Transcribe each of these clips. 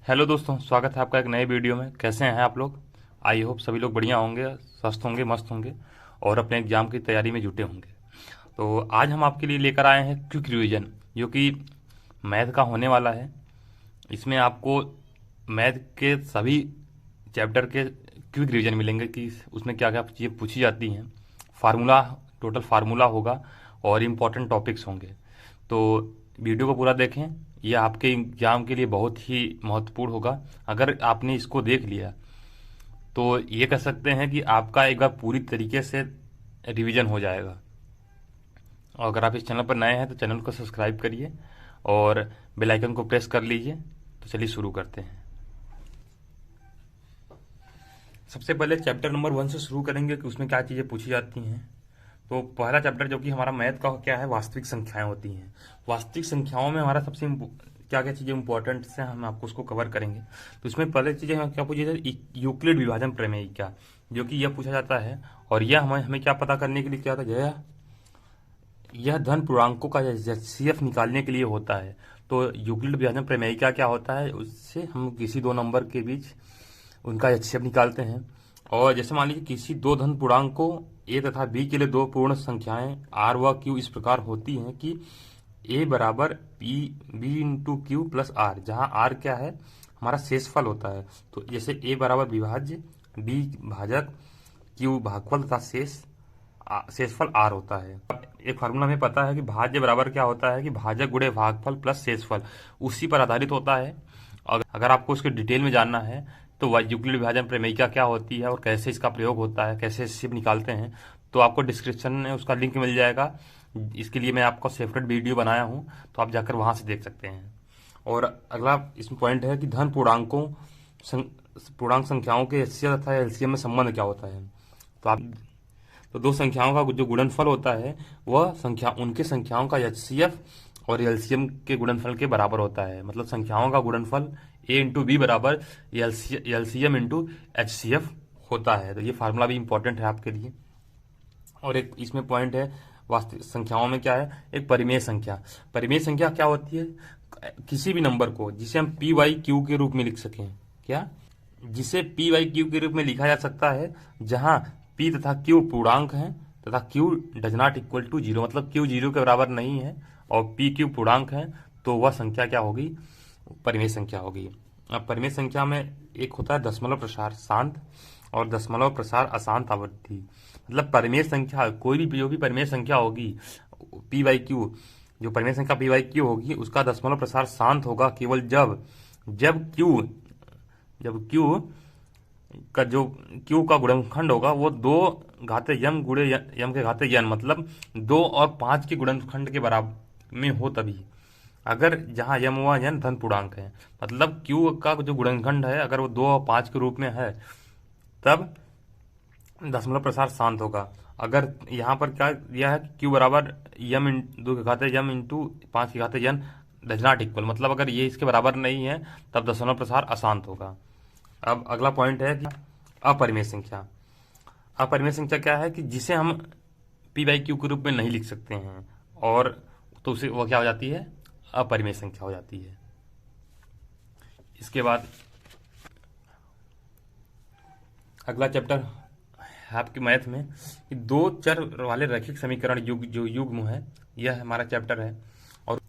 Hello दोस्तों, स्वागत है आपका एक नए वीडियो में। कैसे हैं आप लोग? आई होप सभी लोग बढ़िया होंगे, स्वस्थ होंगे, मस्त होंगे और अपने एग्जाम की तैयारी में जुटे होंगे। तो आज हम आपके लिए लेकर आए हैं क्विक रिवीजन, जो कि मैथ का होने वाला है। इसमें आपको मैथ के सभी चैप्टर के क्विक रिवीजन मिलेंगे कि उसमें क्या क्या चीज़ें पूछी जाती हैं। फार्मूला, टोटल फार्मूला होगा और इम्पोर्टेंट टॉपिक्स होंगे। तो वीडियो को पूरा देखें, यह आपके एग्जाम के लिए बहुत ही महत्वपूर्ण होगा। अगर आपने इसको देख लिया तो ये कह सकते हैं कि आपका एक बार पूरी तरीके से रिवीजन हो जाएगा। और अगर आप इस चैनल पर नए हैं तो चैनल को सब्सक्राइब करिए और बेल आइकन को प्रेस कर लीजिए। तो चलिए शुरू करते हैं। सबसे पहले चैप्टर नंबर 1 से शुरू करेंगे कि उसमें क्या चीज़ें पूछी जाती हैं। तो पहला चैप्टर जो कि हमारा मैथ का क्या है, वास्तविक संख्याएं होती हैं। वास्तविक संख्याओं में हमारा सबसे क्या क्या चीज़ें इंपॉर्टेंट से हम आपको उसको कवर करेंगे। तो इसमें पहले चीज़ें हम क्या पूछी जाती है, यूक्लिड विभाजन प्रमेय क्या, जो कि यह पूछा जाता है। और यह हमें हमें क्या पता करने के लिए क्या होता है, यह धन पूर्णांकों का एचसीएफ निकालने के लिए होता है। तो यूक्लिड विभाजन प्रमेय क्या क्या होता है, उससे हम किसी दो नंबर के बीच उनका एचसीएफ निकालते हैं। और जैसे मान लीजिए किसी दो धन पूर्णांकों ए तथा बी के लिए दो पूर्ण संख्याएं आर व क्यू इस प्रकार होती हैं कि ए बराबर p b into q plus r, जहाँ आर क्या है, हमारा शेषफल होता है। तो जैसे ए बराबर विभाज्य, बी भाजक, क्यू भागफल तथा शेषफल आर होता है। एक फार्मूला हमें पता है कि भाज्य बराबर क्या होता है कि भाजक गुणे भागफल प्लस शेषफल, उसी पर आधारित होता है। अगर आपको उसके डिटेल में जानना है तो वह यूक्लिड विभाजन प्रमेयिका क्या होती है और कैसे इसका प्रयोग होता है, कैसे शिप निकालते हैं, तो आपको डिस्क्रिप्शन में उसका लिंक मिल जाएगा। इसके लिए मैं आपको सेपरेट वीडियो बनाया हूँ, तो आप जाकर वहाँ से देख सकते हैं। और अगला इसमें पॉइंट है कि धन पूर्णांक संख्याओं के एचसीएफ तथा एलसीएम में संबंध क्या होता है। तो आप तो दो संख्याओं का जो गुणनफल होता है वह उनके संख्याओं का एचसीएफ और एलसीएम के गुणनफल के बराबर होता है। मतलब संख्याओं का गुणनफल ए इंटू बी बराबर एलसीएम इंटू एचसीएफ होता है। तो ये फार्मूला भी इंपॉर्टेंट है आपके लिए। और एक इसमें पॉइंट है वास्तविक संख्याओं में क्या है, एक परिमेय संख्या। परिमेय संख्या क्या होती है, किसी भी नंबर को जिसे हम पी वाई क्यू के रूप में लिख सकें, क्या जिसे पी वाई क्यू के रूप में लिखा जा सकता है, जहां पी तथा क्यू पूर्णांक हैं तथा q does not equal to zero, मतलब क्यू जीरो के बराबर नहीं है और पी क्यू पूर्णांक है, तो वह संख्या क्या होगी, परिमेय संख्या होगी। अब परिमेय संख्या में एक होता है दशमलव प्रसार शांत और दशमलव प्रसार अशांत आवृत्ति। मतलब परिमेय संख्या कोई भी जो भी परिमेय संख्या होगी पी बाई क्यू, जो परिमेय संख्या पी बाई क्यू होगी उसका दशमलव प्रसार शांत होगा केवल जब जब क्यू का जो क्यू का गुणनखंड होगा वो दो घाते यम गुणे यम के घाते यन, मतलब 2 और 5 के गुणनखंड के बराबर में हो तभी। अगर जहाँ यम व यन धन पूर्णांक है, मतलब क्यू का जो गुणनखंड है अगर वो 2 और 5 के रूप में है, तब दशमलव प्रसार शांत होगा। अगर यहाँ पर क्या दिया है, क्यू बराबर यम दो के घाते यम इंटू 5 के घाते यन डज नॉट इक्वल, मतलब अगर ये इसके बराबर नहीं है तब दशमलव प्रसार अशांत होगा। अब अगला पॉइंट है कि अपरिमेय संख्या। अपरिमेय संख्या क्या है कि जिसे हम पी बाई क्यू के रूप में नहीं लिख सकते हैं, और तो उसे वो क्या हो जाती है, अपरिमेय संख्या हो जाती है। इसके बाद अगला चैप्टर है आपके मैथ में कि दो चर वाले रैखिक समीकरण जो युग्म है, यह हमारा चैप्टर है। और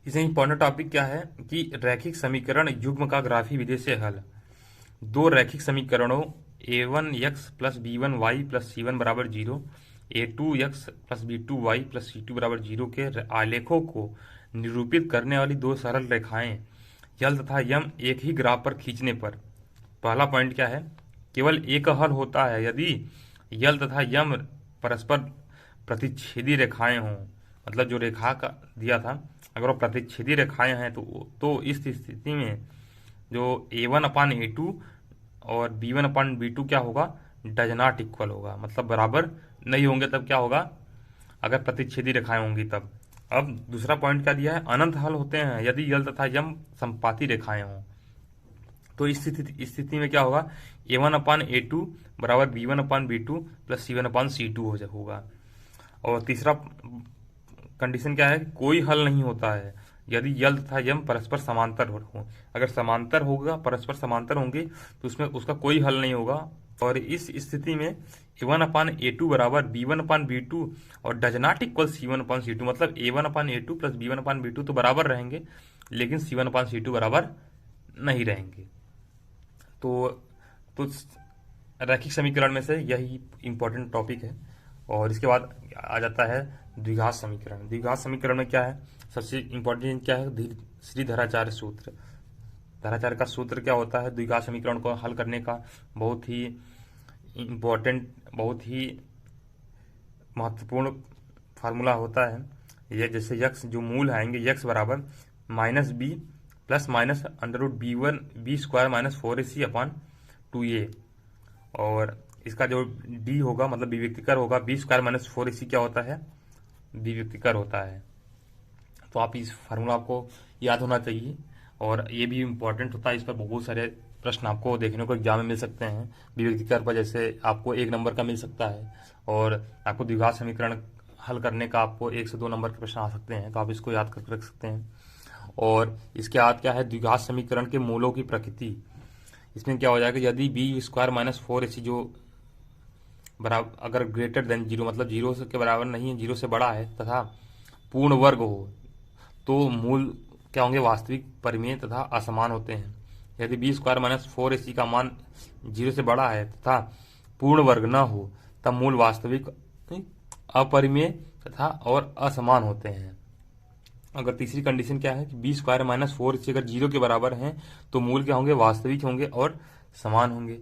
इसमें इंपॉर्टेंट टॉपिक क्या है कि रैखिक समीकरण युग्म का ग्राफी विधि से हल। दो रैखिक समीकरणों a1x plus b1y plus c1 बराबर 0, a2x plus b2y plus c2 बराबर 0 के आलेखों को निरूपित करने वाली दो सरल रेखाएं यल तथा यम एक ही ग्राफ पर खींचने पर। पहला पॉइंट क्या है, केवल एक हल होता है यदि यल तथा यम परस्पर प्रतिच्छेदी रेखाएं हों। मतलब जो रेखा का दिया था अगर वो प्रतिच्छेदी रेखाएं हैं तो इस स्थिति में जो a1/a2 और b1/b2 क्या होगा, डज नॉट इक्वल होगा, मतलब बराबर नहीं होंगे। तब क्या होगा, अगर प्रतिच्छेदी रेखाएं होंगी तब। अब दूसरा पॉइंट क्या दिया है, अनंत हल होते हैं यदि यल तथा यम संपाती रेखाएं हों। तो इस स्थिति में क्या होगा, a1/a2 बराबर b1/b2 प्लस c1/c2 होगा। और तीसरा कंडीशन क्या है, कोई हल नहीं होता है यदि यल तथा यम परस्पर समांतर हो। अगर समांतर होगा, परस्पर समांतर होंगे तो उसमें उसका कोई हल नहीं होगा। और इस स्थिति में A1/A2 बराबर B1/B2 और डज नॉट इक्वल C1/C2, मतलब A1/A2 प्लस B1/B2 तो बराबर रहेंगे, लेकिन C1/C2 बराबर नहीं रहेंगे। तो रैखिक समीकरण में से यही इंपॉर्टेंट टॉपिक है। और इसके बाद आ जाता है द्विघात समीकरण। द्विघात समीकरण में क्या है, सबसे इंपॉर्टेंट क्या है, श्रीधराचार्य सूत्र। धराचार्य का सूत्र क्या होता है द्विघात समीकरण को हल करने का, बहुत ही इम्पोर्टेंट, बहुत ही महत्वपूर्ण फार्मूला होता है ये। जैसे यक्स जो मूल आएंगे, यक्स बराबर -b plus minus √B1 B² minus 4AC/2a, और इसका जो d होगा मतलब विव्यक्तिकर होगा, B² माइनस 4AC क्या होता है, विव्यक्तिकर होता है। तो आप इस फार्मूला को याद होना चाहिए, और ये भी इम्पोर्टेंट होता है। इस पर बहुत सारे प्रश्न आपको देखने को एग्जाम में मिल सकते हैं विव्यक्तिकर पर, जैसे आपको 1 नंबर का मिल सकता है, और आपको द्विघात समीकरण हल करने का आपको 1 से 2 नंबर के प्रश्न आ सकते हैं। तो आप इसको याद करके रख सकते हैं। और इसके बाद क्या है, द्विघात समीकरण के मूलों की प्रकृति। इसमें क्या हो जाएगा, यदि B² माइनस 4AC जो बराबर अगर ग्रेटर देन 0 मतलब 0 के बराबर नहीं है, 0 से बड़ा है, तथा पूर्ण वर्ग हो, तो मूल क्या होंगे, वास्तविक, परिमेय तथा असमान होते हैं। यदि B² माइनस 4AC का मान 0 से बड़ा है तथा पूर्ण वर्ग न हो, तब मूल वास्तविक, अपरिमेय तथा और असमान होते हैं। अगर तीसरी कंडीशन क्या है कि B² माइनस 4AC अगर 0 के बराबर हैं तो मूल क्या होंगे, वास्तविक होंगे और समान होंगे।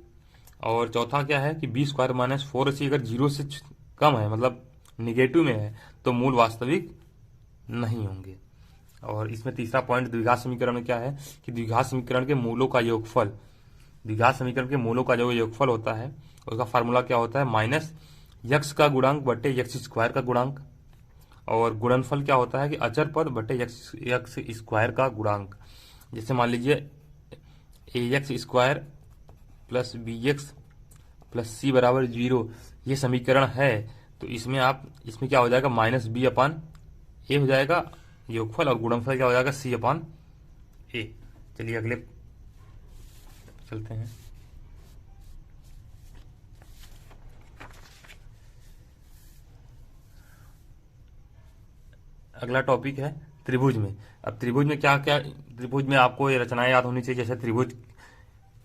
और चौथा क्या है कि B² माइनस 4AC अगर 0 से कम है, मतलब निगेटिव में है, तो मूल वास्तविक नहीं होंगे। और इसमें तीसरा पॉइंट द्विघात समीकरण में क्या है कि द्विघात समीकरण के मूलों का योगफल, द्विघात समीकरण के मूलों का जो योगफल होता है उसका फार्मूला क्या होता है, माइनस यक्स का गुणांक बटे x² का गुणांक, और गुणनफल क्या होता है कि अचर पद बटे x² का गुणांक। जैसे मान लीजिए ax² plus bx plus c बराबर 0, ये समीकरण है। तो इसमें क्या हो जाएगा, -b/a हो जाएगा योगफल, और गुणनफल क्या हो जाएगा, c/a। चलिए अगले चलते हैं। अगला टॉपिक है त्रिभुज में। अब त्रिभुज में क्या क्या, त्रिभुज में आपको ये रचनाएं याद होनी चाहिए। जैसे त्रिभुज,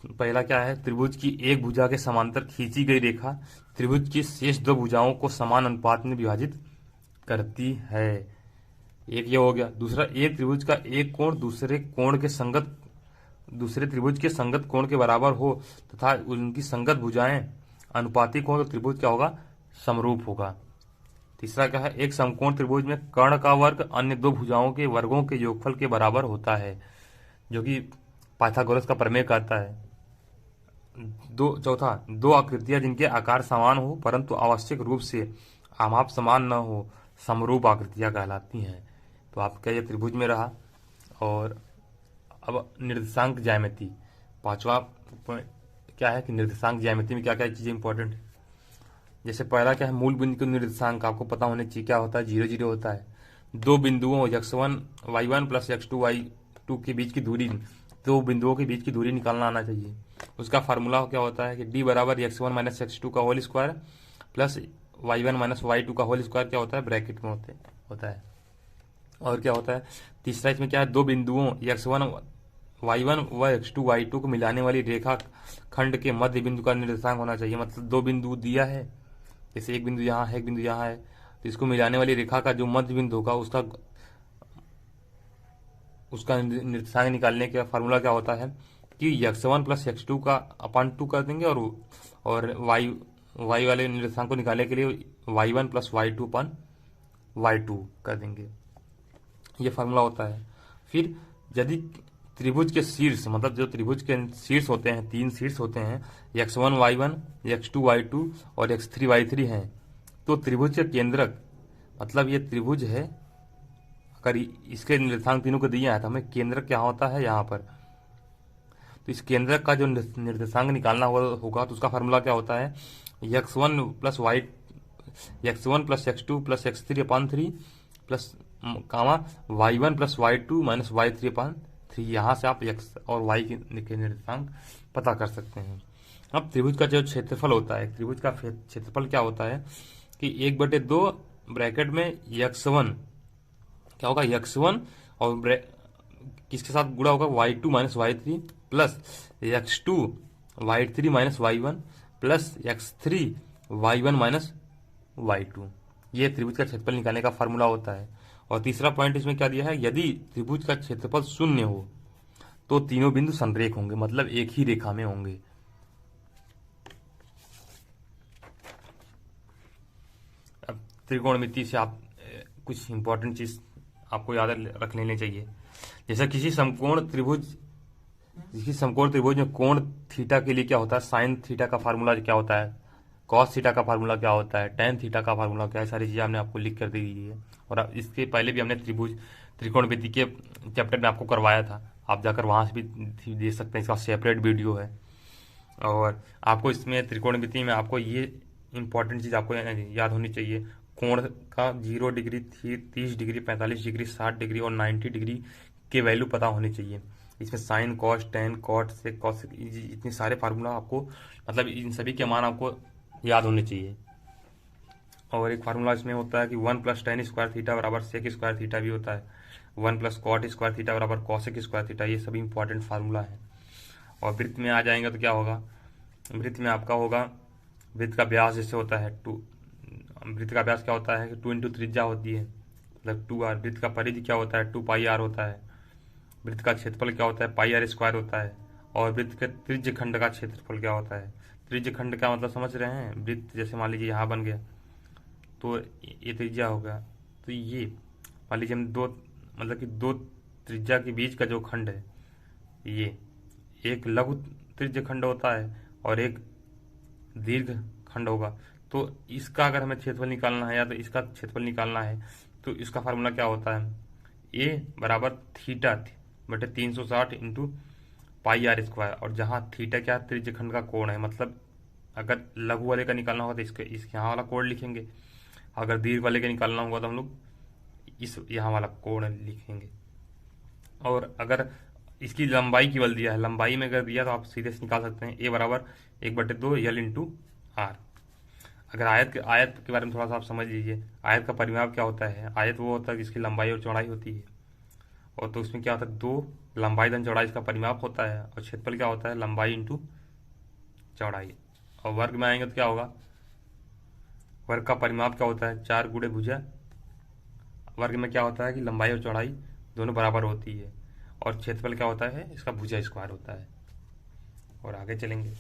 पहला क्या है, त्रिभुज की एक भुजा के समांतर खींची गई रेखा त्रिभुज की शेष 2 भुजाओं को समान अनुपात में विभाजित करती है। एक ये हो गया। दूसरा, एक त्रिभुज का एक कोण दूसरे त्रिभुज के संगत कोण के बराबर हो तथा उनकी संगत भुजाएं अनुपातिक हो, तो त्रिभुज क्या होगा, समरूप होगा। तीसरा क्या है, एक समकोण त्रिभुज में कर्ण का वर्ग अन्य 2 भुजाओं के वर्गों के योगफल के बराबर होता है, जो कि पाइथागोरस का प्रमेय कहता है। चौथा, 2 आकृतियां जिनके आकार समान हो परंतु आवश्यक रूप से आमाप समान न हो, समरूप आकृतियां कहलाती हैं। तो आपका ये त्रिभुज में रहा। और अब निर्देशांक ज्यामिति, पांचवा क्या है कि निर्देशांक ज्यामिति में क्या क्या चीजें इंपॉर्टेंट है। जैसे पहला क्या है, मूल बिंदु के निर्देशांक आपको पता होने चाहिए, क्या होता है, 0 0 होता है। 2 बिंदुओं x1 y1 plus x2 y2 के बीच की दूरी, 2 बिंदुओं के बीच की दूरी निकालना आना चाहिए। उसका फार्मूला क्या होता है कि d बराबर x1 माइनस x2 का whole square plus y1 minus y2 का होल स्क्वायर क्या होता है, ब्रैकेट में होता है। और क्या होता है, तीसरा इसमें क्या है, 2 बिंदुओं x1 y1 व x2 y2 को मिलाने वाली रेखा खंड के मध्य बिंदु का निर्देशांक होना चाहिए। मतलब 2 बिंदु दिया है, जैसे एक बिंदु यहाँ है, एक बिंदु यहाँ है, तो इसको मिलाने वाली रेखा का जो मध्य बिंदु होगा उसका निर्देशांक निकालने का फार्मूला क्या होता है कि x1 प्लस x2 का अपन 2 कर देंगे, और y वाले निर्देशांक को निकालने के लिए y1 प्लस y2 अपन y2 कर देंगे। ये फार्मूला होता है। फिर यदि त्रिभुज के शीर्ष, मतलब जो त्रिभुज के शीर्ष होते हैं, 3 शीर्ष होते हैं, x1 y1 x2 y2 और x3 y3 हैं, तो त्रिभुज के केंद्रक, मतलब ये त्रिभुज है, अगर इसके निर्देशांक तीनों को दिए हैं तो हमें केंद्रक क्या होता है यहाँ पर, तो इस केंद्रक का जो निर्देशांक निकालना होगा तो उसका फार्मूला क्या होता है, x1 plus x2 plus x3/3 plus comma y1 plus y2 minus y3 upon 3। यहाँ से आप x और y के निर्देशांक पता कर सकते हैं। अब त्रिभुज का जो क्षेत्रफल होता है, त्रिभुज का क्षेत्रफल क्या होता है कि 1/2 ब्रैकेट में x1 क्या होगा, x1 और किसके साथ गुणा होगा, y2 minus y3 plus x2 y3 minus y1 plus x3 y1 minus y2। ये त्रिभुज का क्षेत्रफल निकालने का फार्मूला होता है। और तीसरा पॉइंट इसमें क्या दिया है, यदि त्रिभुज का क्षेत्रफल शून्य हो तो तीनों बिंदु संरेख होंगे, मतलब एक ही रेखा में होंगे। अब त्रिकोणमिति से आप कुछ इंपॉर्टेंट चीज आपको याद रख लेनी चाहिए। जैसे किसी समकोण त्रिभुज में कोण थीटा के लिए क्या होता है, साइन थीटा का फार्मूला क्या होता है, कॉस थीटा का फार्मूला क्या होता है, टेन थीटा का फार्मूला क्या है, सारी चीज़ें हमने आपको लिख कर दे दी है। और इसके पहले भी हमने त्रिकोणमिति के चैप्टर में आपको करवाया था, आप जाकर वहाँ से भी देख सकते हैं, इसका सेपरेट वीडियो है। और आपको इसमें त्रिकोणमिति में आपको ये इंपॉर्टेंट चीज़ आपको याद होनी चाहिए, कोण का 0 डिग्री, 30 डिग्री, 45 डिग्री, 60 डिग्री और 90 डिग्री के वैल्यू पता होनी चाहिए। इसमें साइन, कॉस, टेन, कॉट, सेक, कॉसेक, इतने सारे फार्मूला आपको, मतलब इन सभी के मान आपको याद होने चाहिए। और एक फार्मूला इसमें होता है कि 1 प्लस टेन स्क्वायर थीटा बराबर सेक स्क्वायर थीटा भी होता है, 1 प्लस कॉट स्क्वायर थीटा बराबर कॉसेक स्क्वायर थीटा। ये सभी इंपॉर्टेंट फार्मूला है। और वृत्त में आ जाएंगे तो क्या होगा, वृत्त में आपका होगा, वृत्त का व्यास जैसे होता है 2, वृत्त का व्यास क्या होता है कि 2 इंटू त्रिज्या होती है, मतलब 2r। वृत्त का परिधि क्या होता है, 2 पाई r होता है। वृत्त का क्षेत्रफल क्या होता है, पाई r स्क्वायर होता है। और वृत्त के त्रिज्य खंड का क्षेत्रफल क्या होता है, त्रिज्य खंड का मतलब समझ रहे हैं, वृत्त जैसे मान लीजिए यहाँ बन गया तो ये त्रिज्या हो गया, तो ये मान लीजिए हम दो, मतलब कि दो त्रिज्या के बीच का जो खंड है, ये एक लघु त्रिज्य खंड होता है और एक दीर्घ खंड होगा। तो इसका अगर हमें क्षेत्रफल निकालना है या तो इसका क्षेत्रफल निकालना है तो इसका फार्मूला क्या होता है, ए बराबर थीटा बटे 360 इंटू पाई r स्क्वायर। और जहाँ थीटा क्या त्रिज्य खंड का कोण है, मतलब अगर लघु वाले का निकालना होगा तो इसके यहाँ वाला कोण लिखेंगे, अगर दीर्घ वाले का निकालना होगा तो हम लोग इस यहाँ वाला कोण लिखेंगे। और अगर इसकी लंबाई केवल दिया है, लंबाई में अगर दिया तो आप सीधे से निकाल सकते हैं, ए बराबर 1/2 यल इंटू आर। अगर आयत के बारे में थोड़ा सा आप समझ लीजिए, आयत का परिमाप क्या होता है, आयत वो होता है जिसकी लंबाई और चौड़ाई होती है। और तो उसमें क्या होता है, 2 लंबाई धन चौड़ाई इसका परिमाप होता है, और क्षेत्रफल क्या होता है, लंबाई इंटू चौड़ाई। और वर्ग में आएंगे तो क्या होगा, वर्ग का परिमाप क्या होता है, 4 गुणे भुजा। वर्ग में क्या होता है कि लंबाई और चौड़ाई दोनों बराबर होती है, और क्षेत्रफल क्या होता है, इसका भुजा स्क्वायर होता है। और आगे चलेंगे,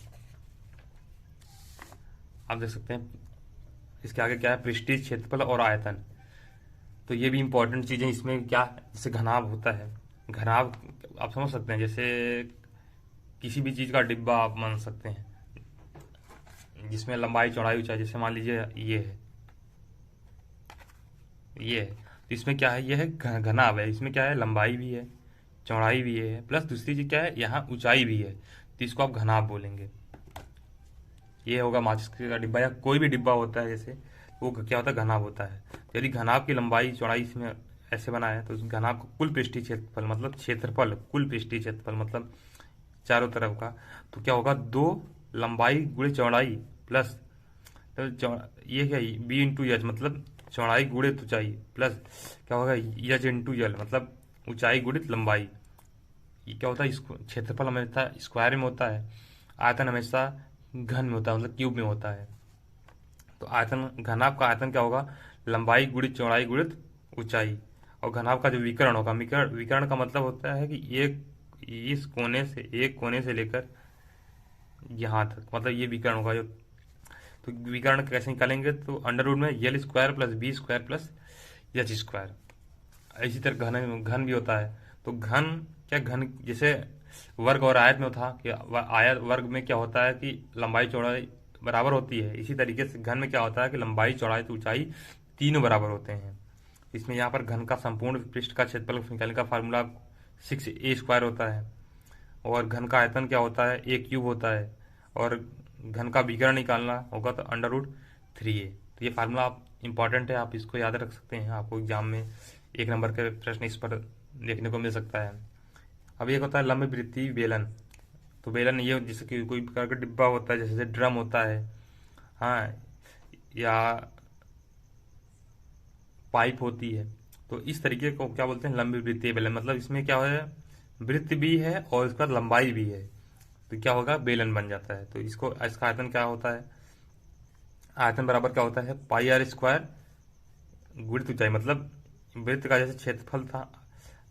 आप देख सकते हैं इसके आगे क्या है, पृष्ठीय क्षेत्रफल और आयतन। तो ये भी इंपॉर्टेंट चीज़ें इसमें क्या, जैसे घनाभ होता है, घनाभ आप समझ सकते हैं, जैसे किसी भी चीज़ का डिब्बा आप मान सकते हैं जिसमें लंबाई चौड़ाई ऊंचाई, जैसे मान लीजिए ये है तो इसमें क्या है, ये है घनाभ है, इसमें क्या है, लंबाई भी है, चौड़ाई भी है, प्लस दूसरी चीज़ क्या है, यहाँ ऊंचाई भी है, तो इसको आप घनाभ बोलेंगे। ये होगा माचिस का डिब्बा या कोई भी डिब्बा होता है जैसे, वो क्या होता है, घनाभ होता है। तो यदि घनाभ की लंबाई चौड़ाई इसमें ऐसे बना है तो उस घनाभ को कुल पृष्ठीय क्षेत्रफल, मतलब क्षेत्रफल, कुल पृष्ठीय क्षेत्रफल मतलब चारों तरफ का, तो क्या होगा, 2 लंबाई गुणे चौड़ाई प्लस, तो ये क्या, बी इंटू एच मतलब चौड़ाई गुणे ऊंचाई, प्लस क्या होगा, एच इंटू यल मतलब ऊंचाई गुणित लंबाई। ये क्या होता है, क्षेत्रफल हमेशा स्क्वायर में होता है, आयतन हमेशा घन में होता है, मतलब क्यूब में होता है। तो आयतन, घनाभ का आयतन क्या होगा, लंबाई गुणित चौड़ाई गुणित ऊंचाई। और घनाभ का जो विकर्ण होगा, विकर्ण का मतलब होता है कि एक कोने से लेकर यहाँ तक, मतलब ये विकर्ण होगा जो। तो विकर्ण कैसे निकालेंगे, तो अंडर रूट में l square plus b square plus h square. इसी तरह घन भी होता है, तो घन जैसे वर्ग और आयत में था कि आयत वर्ग में क्या होता है कि लंबाई चौड़ाई बराबर होती है, इसी तरीके से घन में क्या होता है कि लंबाई चौड़ाई तो ऊंचाई तीनों बराबर होते हैं। इसमें यहाँ पर घन का संपूर्ण पृष्ठ का क्षेत्रफल निकालने का फार्मूला 6a स्क्वायर होता है। और घन का आयतन क्या होता है, a क्यूब होता है। और घन का विकर्ण निकालना होगा तो √3a। तो ये फार्मूला आप इंपॉर्टेंट है, आप इसको याद रख सकते हैं, आपको एग्जाम में 1 नंबर के प्रश्न इस पर देखने को मिल सकता है। अब एक होता है लंब वृत्तीय बेलन। तो बेलन ये जैसे कि कोई प्रकार का डिब्बा होता है, जैसे ड्रम होता है, हाँ, या पाइप होती है। तो इस तरीके को क्या बोलते हैं, लंबी वृत्तीय बेलन। मतलब इसमें क्या है, वृत्त भी है और इसका लंबाई भी है, तो क्या होगा, बेलन बन जाता है। तो इसका आयतन क्या होता है, आयतन बराबर क्या होता है, पाई आर स्क्वायर गुणित ऊंचाई। मतलब वृत्त का जैसे क्षेत्रफल था,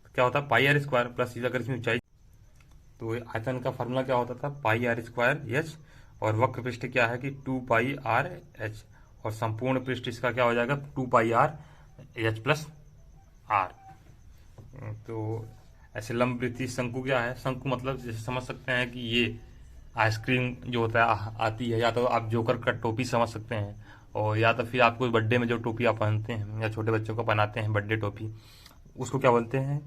तो क्या होता है पाई आर स्क्वायर प्लस अगर इसमें ऊंचाई, तो आयतन का फार्मूला क्या होता था, पाई आर स्क्वायर एच, और वक्र पृष्ठ क्या है कि 2 पाई आर एच, और संपूर्ण पृष्ठ इसका क्या हो जाएगा, 2 पाई आर एच प्लस आर। तो ऐसे लंब वृत्तीय शंकु क्या है, शंकु मतलब जैसे समझ सकते हैं कि ये आइसक्रीम जो होता है आती है, या तो आप जोकर का टोपी समझ सकते हैं, और या तो फिर आपको बर्थडे में जो टोपी आप पहनते हैं या छोटे बच्चों को पहनाते हैं बर्थडे टोपी, उसको क्या बोलते हैं,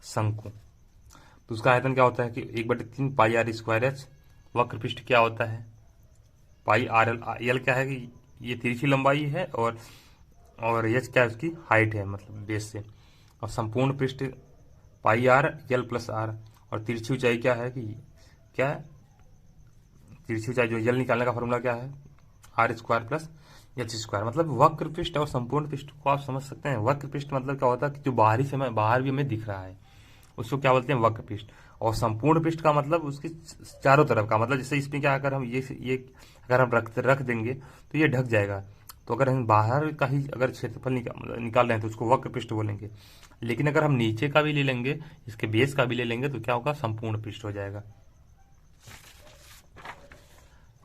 शंकु। तो उसका आयतन क्या होता है कि 1/3 पाई आर स्क्वायर एच, वक्र पृष्ठ क्या होता है पाई आर एल। एल क्या है कि ये तिरछी लंबाई है, और एच क्या है उसकी हाइट है, मतलब बेस से, और संपूर्ण पृष्ठ पाई आर एल प्लस आर, और तिरछी ऊंचाई क्या है कि क्या है, तिरछी ऊंचाई जो एल निकालने का फॉर्मूला क्या है, r square plus h square. मतलब वक्र पृष्ठ और संपूर्ण पृष्ठ को आप समझ सकते हैं। वक्र पृष्ठ मतलब क्या होता है कि जो बाहरी से बाहर भी हमें दिख रहा है, उसको क्या बोलते हैं, वक्र पृष्ठ। और संपूर्ण पृष्ठ का मतलब उसके चारों तरफ का, मतलब जैसे इसमें क्या, अगर हम ये अगर हम रख देंगे तो ये ढक जाएगा। तो अगर हम बाहर का ही अगर क्षेत्रफल निकाल रहे हैं तो उसको वक्र पृष्ठ बोलेंगे। लेकिन अगर हम नीचे का भी ले लेंगे, इसके बेस का भी ले लेंगे, तो क्या होगा, संपूर्ण पृष्ठ हो जाएगा।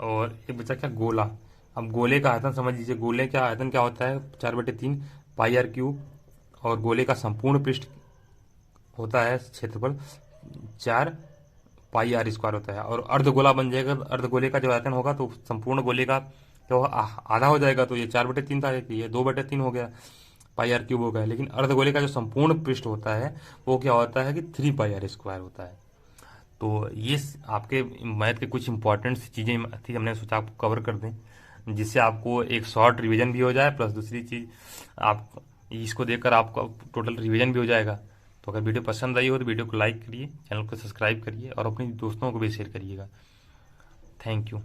और एक बचा क्या, गोला। अब गोले का आयतन समझ लीजिए, गोले का आयतन क्या होता है, 4/3 पाई आर क्यूब, और गोले का संपूर्ण पृष्ठ होता है क्षेत्रफल 4 पाई आर स्क्वायर होता है। और अर्धगोला बन जाएगा, अर्धगोले का जो आयतन होगा तो संपूर्ण गोले का जो आधा हो जाएगा। तो ये 4/3 था, ये 2/3 हो गया, पाई आर क्यूब हो गया। लेकिन अर्धगोले का जो संपूर्ण पृष्ठ होता है वो क्या होता है कि 3 पाई आर स्क्वायर होता है। तो ये आपके मैथ के कुछ इंपॉर्टेंट चीज़ें थी, हमने सोचा आपको कवर कर दें, जिससे आपको एक शॉर्ट रिवीजन भी हो जाए, प्लस दूसरी चीज़ आप इसको देखकर आपका टोटल रिवीजन भी हो जाएगा। तो अगर वीडियो पसंद आई हो तो वीडियो को लाइक करिए, चैनल को सब्सक्राइब करिए, और अपने दोस्तों को भी शेयर करिएगा। Thank you.